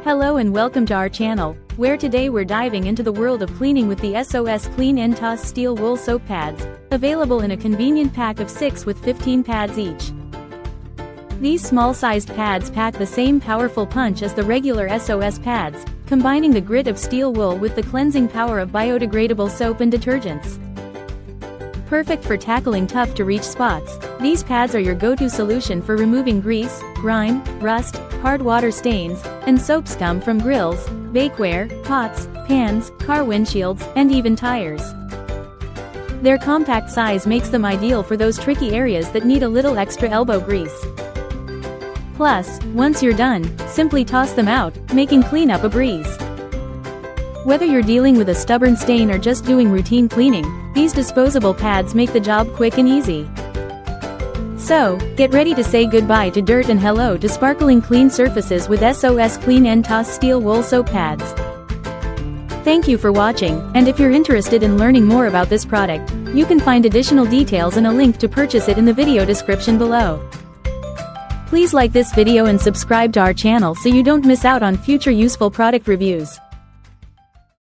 Hello and welcome to our channel, where today we're diving into the world of cleaning with the S.O.S Clean S.O.S Steel Wool Soap Pads, available in a convenient pack of 6 with 15 pads each. These small-sized pads pack the same powerful punch as the regular S.O.S pads, combining the grit of steel wool with the cleansing power of biodegradable soap and detergents. Perfect for tackling tough-to-reach spots, these pads are your go-to solution for removing grease, grime, rust, hard water stains, and soap scum from grills, bakeware, pots, pans, car windshields, and even tires. Their compact size makes them ideal for those tricky areas that need a little extra elbow grease. Plus, once you're done, simply toss them out, making cleanup a breeze. Whether you're dealing with a stubborn stain or just doing routine cleaning, these disposable pads make the job quick and easy. So, get ready to say goodbye to dirt and hello to sparkling clean surfaces with S.O.S Clean S.O.S Steel Wool Soap Pads. Thank you for watching, and if you're interested in learning more about this product, you can find additional details and a link to purchase it in the video description below. Please like this video and subscribe to our channel so you don't miss out on future useful product reviews.